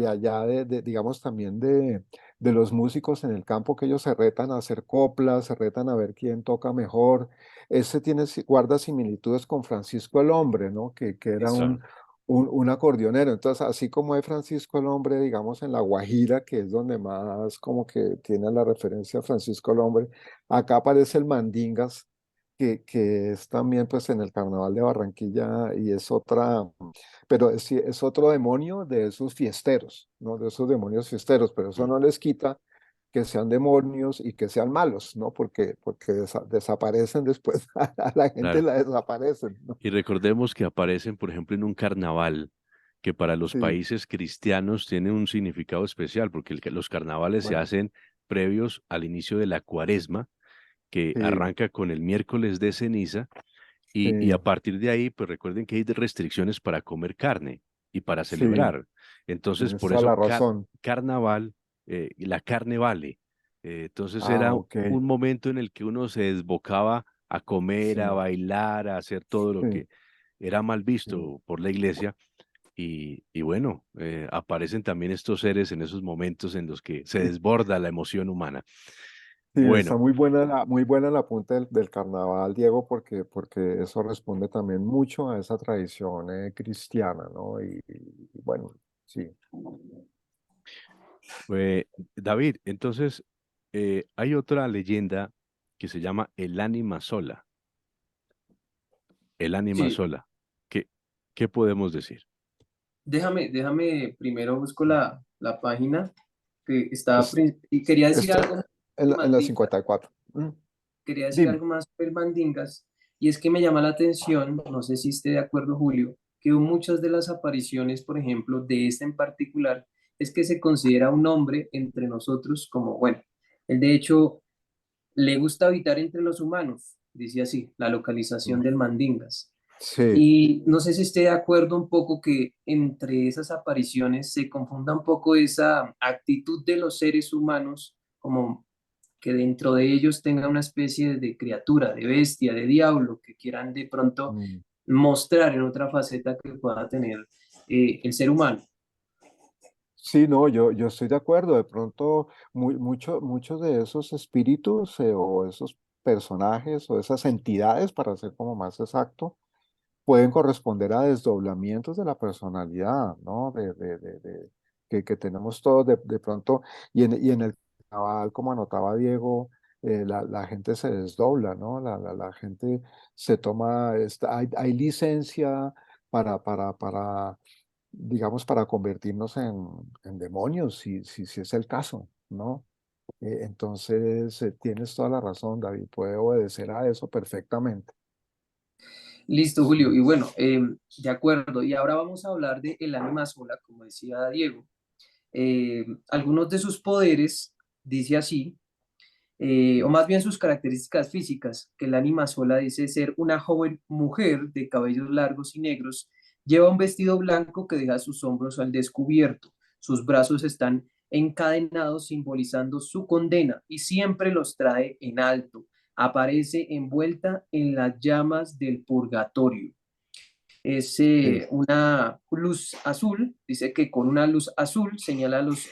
allá, digamos también de los músicos en el campo, que ellos se retan a hacer coplas, se retan a ver quién toca mejor. Guarda similitudes con Francisco el Hombre, ¿no? Que era Eso. un acordeonero. Entonces, así como es Francisco el Hombre, digamos, en La Guajira, que es donde más como que tiene la referencia a Francisco el Hombre, acá aparece el Mandingas, que es también pues en el Carnaval de Barranquilla y es otra, pero es otro demonio de esos fiesteros, ¿no? De esos demonios fiesteros, pero eso Mm. no les quita que sean demonios y que sean malos, ¿no? Porque desaparecen después, a la gente Claro. la desaparecen, ¿no? Y recordemos que aparecen, por ejemplo, en un carnaval que para los Sí, países cristianos tiene un significado especial, porque los carnavales se bueno, hacen previos al inicio de la cuaresma, que sí, arranca con el miércoles de ceniza, y a sí, partir de ahí, pues recuerden que hay restricciones para comer carne y para sí, celebrar. Entonces, tienes por toda eso la razón. carnaval, y la carne vale. Entonces Ah, era ok, un momento en el que uno se desbocaba a comer, a sí, bailar, a hacer todo lo sí, que era mal sí. visto por la iglesia. Y bueno, aparecen también estos seres en esos momentos en los que se desborda la emoción humana. Sí, está Bueno, muy buena la punta del carnaval, Diego, porque eso responde también mucho a esa tradición cristiana, ¿no? Y bueno, sí. eh, David, entonces hay otra leyenda que se llama el ánima sola. El ánima Sí, sola. ¿Qué, qué podemos decir? déjame primero busco la página que estaba, Es, y quería decir está algo más en la de 54. quería decir Dime. algo más sobre el Mandingas, y es que me llama la atención, no sé si esté de acuerdo Julio, que muchas de las apariciones, por ejemplo, de esta en particular, es que se considera un hombre entre nosotros como, bueno, él de hecho le gusta habitar entre los humanos, dice así, la localización del Mandingas. Sí. Y no sé si esté de acuerdo un poco que entre esas apariciones se confunda un poco esa actitud de los seres humanos como que dentro de ellos tenga una especie de criatura, de bestia, de diablo, que quieran de pronto mm. mostrar en otra faceta que pueda tener el ser humano. Sí, no, yo estoy de acuerdo. De pronto, muchos de esos espíritus o esos personajes o esas entidades, para ser como más exacto, pueden corresponder a desdoblamientos de la personalidad, ¿no? Que tenemos todos de pronto. Y en el carnaval, como anotaba Diego, la gente se desdobla, ¿no? La gente se toma, hay licencia para digamos, para convertirnos en demonios, si es el caso, ¿no? Entonces, tienes toda la razón, David, puede obedecer a eso perfectamente. Listo, Julio. Sí, Y bueno, de acuerdo. Y ahora vamos a hablar de el ánima sola, como decía Diego. Algunos de sus poderes, dice así, o más bien sus características físicas, que el ánima sola dice ser una joven mujer de cabellos largos y negros, lleva un vestido blanco que deja sus hombros al descubierto, sus brazos están encadenados simbolizando su condena y siempre los trae en alto, aparece envuelta en las llamas del purgatorio. Es sí. una luz azul, dice que con una luz azul señala a los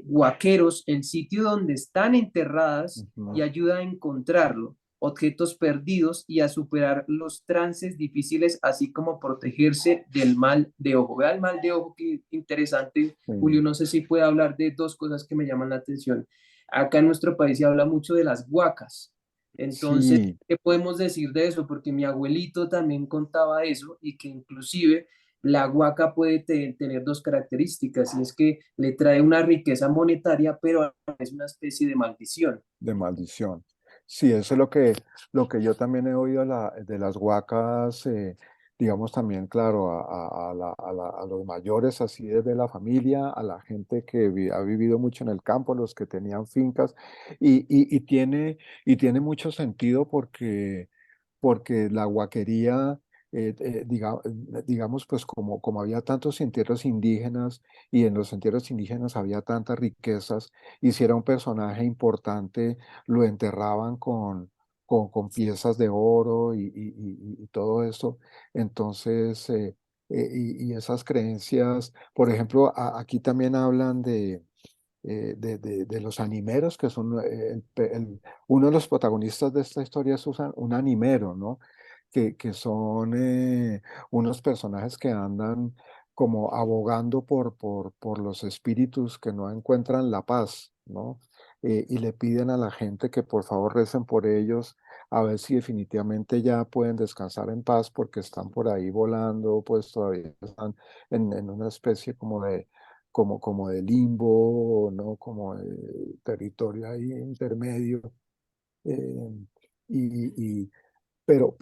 guaqueros el sitio donde están enterradas y Ujú. ayuda a encontrarlo, objetos perdidos y a superar los trances difíciles, así como protegerse del mal de ojo. Vea el mal de ojo, qué interesante, Julio. Sí, No sé si puede hablar de dos cosas que me llaman la atención. Acá en nuestro país se habla mucho de las huacas. Entonces, sí, ¿qué podemos decir de eso? Porque mi abuelito también contaba eso y que inclusive la huaca puede tener dos características y es que le trae una riqueza monetaria, pero es una especie de maldición. de maldición. Sí, eso es lo que yo también he oído de las huacas, digamos también, claro, a los mayores así desde la familia, a la gente que ha vivido mucho en el campo, los que tenían fincas, y tiene mucho sentido porque la huaquería, digamos, pues como había tantos entierros indígenas y en los entierros indígenas había tantas riquezas, y si era un personaje importante, lo enterraban con piezas de oro y todo eso. Entonces, y esas creencias, por ejemplo, aquí también hablan de los animeros, que son uno de los protagonistas de esta historia es un animero, ¿no? que son unos personajes que andan como abogando por los espíritus que no encuentran la paz, ¿no? Y le piden a la gente que por favor recen por ellos, a ver si definitivamente ya pueden descansar en paz porque están por ahí volando, pues todavía están en una especie como de limbo, ¿no? Como de territorio ahí intermedio. eh, y, y- pero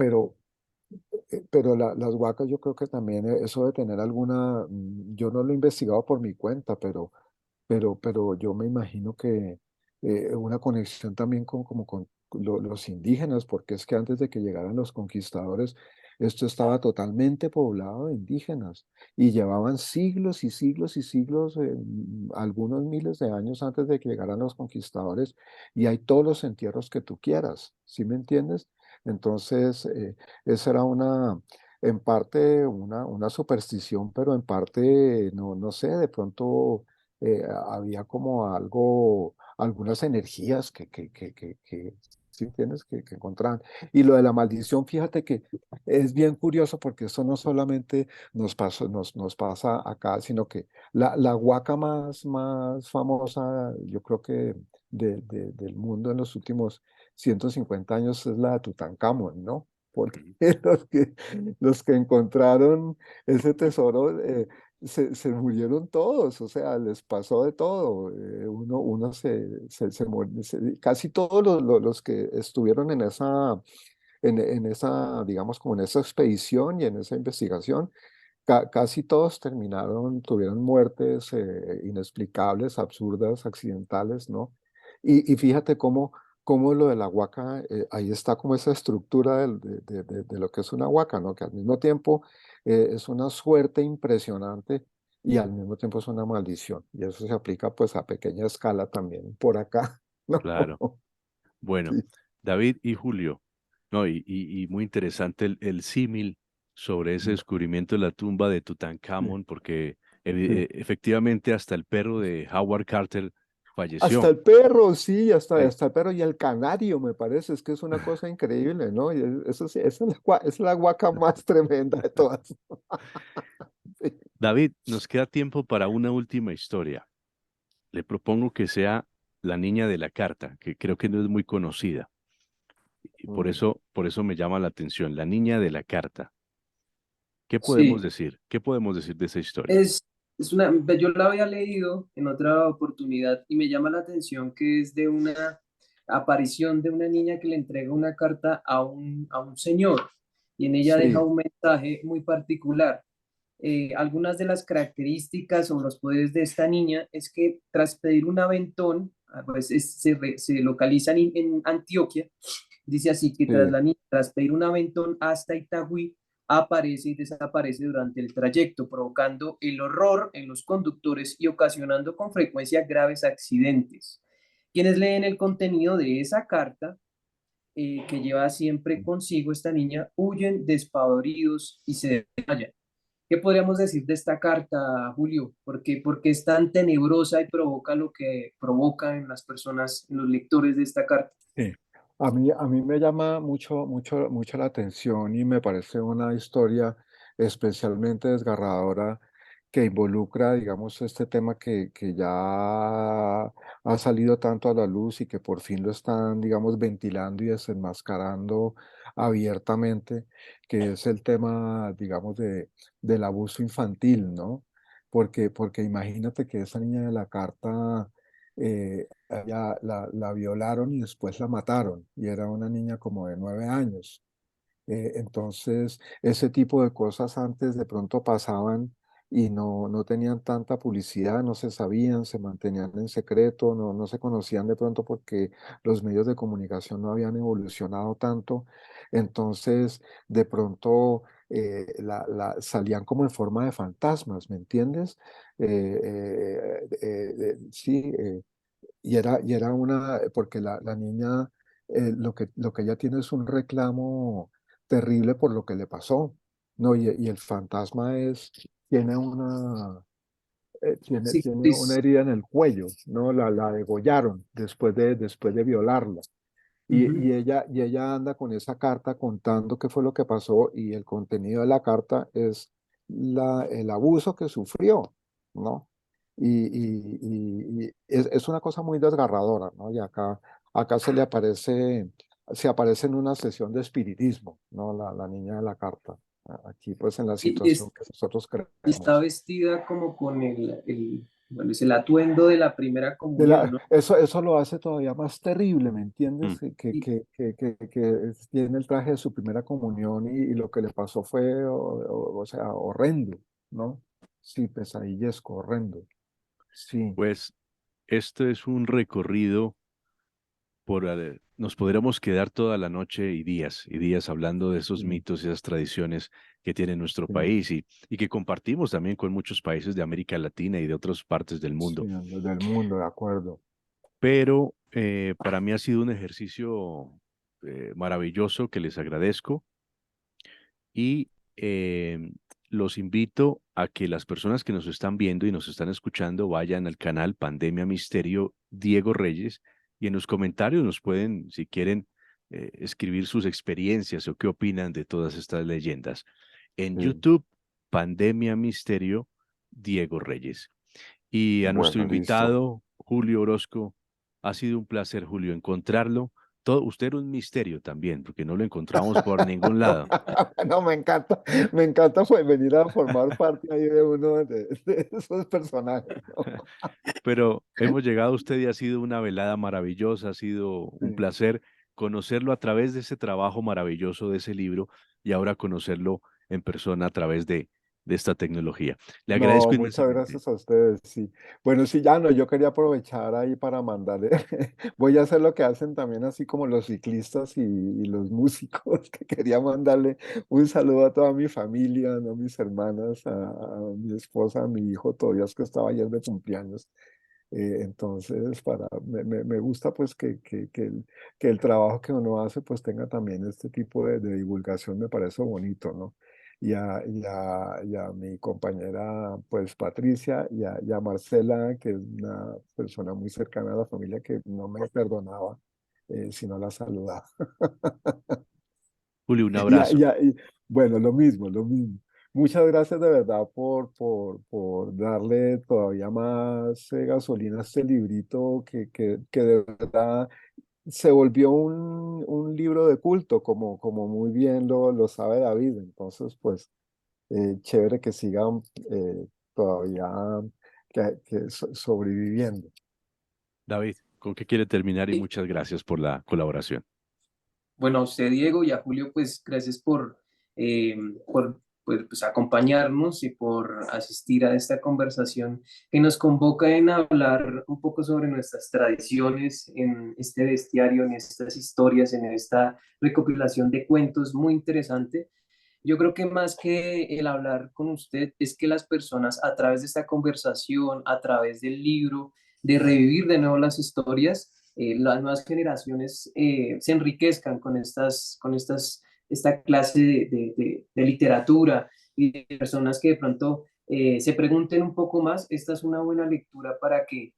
pero las huacas yo creo que también eso de tener alguna, yo no lo he investigado por mi cuenta, pero yo me imagino que una conexión también como con los indígenas, porque es que antes de que llegaran los conquistadores, esto estaba totalmente poblado de indígenas y llevaban siglos y siglos y siglos, algunos miles de años antes de que llegaran los conquistadores, y hay todos los entierros que tú quieras, ¿sí me entiendes? Entonces, esa era en parte una superstición, pero en parte, no sé, de pronto había como algo, algunas energías que ¿sí entiendes? Que encontraban. Y lo de la maldición, fíjate que es bien curioso porque eso no solamente nos pasa acá, sino que la huaca más famosa, yo creo que del mundo en los últimos 150 años es la de Tutankamón, ¿no? Porque Ujú. los que encontraron ese tesoro se murieron todos, o sea, les pasó de todo. Uno se muere, casi todos los que estuvieron en esa, digamos, como en esa expedición y en esa investigación, casi todos tuvieron muertes inexplicables, absurdas, accidentales, ¿no? Y fíjate cómo lo de la huaca, ahí está como esa estructura de lo que es una huaca, ¿no? Que al mismo tiempo es una suerte impresionante y al mismo tiempo es una maldición. Y eso se aplica pues a pequeña escala también por acá, ¿no? Claro. Bueno, Sí, David y Julio, no, y muy interesante el símil sobre ese mm, descubrimiento de la tumba de sí, Tutankamón, porque sí. efectivamente hasta el perro de Howard Carter Hasta falleció. el perro, sí, hasta, Sí. hasta el perro y el canario, me parece, es que es una cosa increíble, ¿no? Y eso sí, esa es la guaca más tremenda de todas. Sí. David, nos queda tiempo para una última historia. Le propongo que sea La niña de la carta, que creo que no es muy conocida, y Mm. por eso me llama la atención, La niña de la carta. ¿Qué podemos Sí, decir? ¿Qué podemos decir de esa historia? es, yo la había leído en otra oportunidad y me llama la atención que es de una aparición de una niña que le entrega una carta a un señor y en ella deja Sí, un mensaje muy particular. Algunas de las características o los poderes de esta niña es que tras pedir un aventón, pues se localizan en Antioquia, dice así que tras sí. la niña, tras pedir un aventón hasta Itagüí, aparece y desaparece durante el trayecto, provocando el horror en los conductores y ocasionando con frecuencia graves accidentes. Quienes leen el contenido de esa carta que lleva siempre consigo esta niña huyen despavoridos y se desmayan. ¿Qué podríamos decir de esta carta, Julio? ¿Por qué es tan tenebrosa y provoca lo que provoca en las personas, en los lectores de esta carta? Sí. A mí me llama mucho la atención y me parece una historia especialmente desgarradora que involucra, digamos, este tema que ya ha salido tanto a la luz y que por fin lo están, digamos, ventilando y desenmascarando abiertamente, que es el tema, digamos, del abuso infantil, ¿no? Porque imagínate que esa niña de la carta ella la violaron y después la mataron, y era una niña como de 9 años. Entonces, ese tipo de cosas antes de pronto pasaban y no tenían tanta publicidad, no se sabían, se mantenían en secreto, no se conocían de pronto porque los medios de comunicación no habían evolucionado tanto. Entonces, de pronto salían como en forma de fantasmas, ¿me entiendes? Sí, y era porque la niña, lo que ella tiene es un reclamo terrible por lo que le pasó, ¿no? Y el fantasma tiene una, tiene, Sí, tiene una Luis. herida en el cuello, ¿no? La degollaron después de violarla. Ujú. Y ella anda con esa carta contando qué fue lo que pasó y el contenido de la carta es el abuso que sufrió, ¿no? Y es una cosa muy desgarradora, ¿no? Y acá se aparece en una sesión de espiritismo, ¿no? La niña de la carta. Aquí pues en la Y situación que nosotros está creemos. vestida como con bueno, es el atuendo de la primera comunión, ¿no? Eso lo hace todavía más terrible, ¿me entiendes? Mm. Y, Que tiene el traje de su primera comunión y lo que le pasó fue, o sea, horrendo, ¿no? Sí, pesadillesco, horrendo. Sí, Pues esto es un recorrido nos podríamos quedar toda la noche y días hablando de esos sí, mitos y esas tradiciones que tiene nuestro sí, país y que compartimos también con muchos países de América Latina y de otras partes del sí, mundo. del mundo, de acuerdo. Pero para mí ha sido un ejercicio maravilloso que les agradezco y los invito a que las personas que nos están viendo y nos están escuchando vayan al canal Pandemia Misterio Diego Reyes y en los comentarios nos pueden, si quieren, escribir sus experiencias o qué opinan de todas estas leyendas. En Sí. YouTube, Pandemia Misterio Diego Reyes. Y a nuestro Bueno, listo. invitado, Julio Orozco, ha sido un placer, Julio, encontrarlo. Usted era un misterio también, porque no lo encontramos por ningún lado. No, me encanta pues, venir a formar parte ahí de uno de esos personajes, ¿no? Pero hemos llegado a usted y ha sido una velada maravillosa, ha sido un Sí. placer conocerlo a través de ese trabajo maravilloso de ese libro y ahora conocerlo en persona a través de esta tecnología. Le No, agradezco muchas inmensamente. gracias a ustedes, sí. Bueno, sí, ya no, yo quería aprovechar ahí para mandarle, voy a hacer lo que hacen también así como los ciclistas y los músicos, que quería mandarle un saludo a toda mi familia, ¿no? Mis hermanas, a mi esposa, a mi hijo, todavía es que estaba ayer de cumpleaños. Entonces, me gusta pues que el trabajo que uno hace pues tenga también este tipo de divulgación, me parece bonito, ¿no? Y a mi compañera pues Patricia y a Marcela, que es una persona muy cercana a la familia que no me perdonaba si no la saludaba. Julio, un Y, a- abrazo. y a- y, bueno, lo mismo, lo mismo. Muchas gracias de verdad por darle todavía más gasolina a este librito que de verdad se volvió un libro de culto, como muy bien lo sabe David. Entonces, pues, chévere que sigan todavía sobreviviendo. David, ¿con qué quiere terminar? Y muchas gracias por la colaboración. bueno, a usted, Diego, y a Julio, pues gracias por acompañarnos y por asistir a esta conversación que nos convoca en hablar un poco sobre nuestras tradiciones en este bestiario, en estas historias, en esta recopilación de cuentos muy interesante. Yo creo que más que el hablar con usted es que las personas a través de esta conversación, a través del libro, de revivir de nuevo las historias, las nuevas generaciones se enriquezcan esta clase de literatura y de personas que de pronto se pregunten un poco más. Esta es una buena lectura para que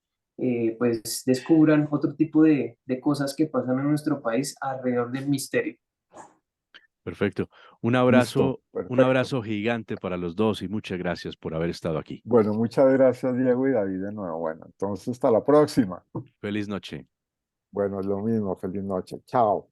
pues descubran otro tipo de cosas que pasan en nuestro país alrededor del misterio. Perfecto. Listo, Un perfecto. abrazo gigante para los dos y muchas gracias por haber estado aquí. Bueno, muchas gracias, Diego y David, de nuevo. Bueno, entonces hasta la próxima. Feliz noche. Bueno, es lo mismo. Feliz noche. Chao.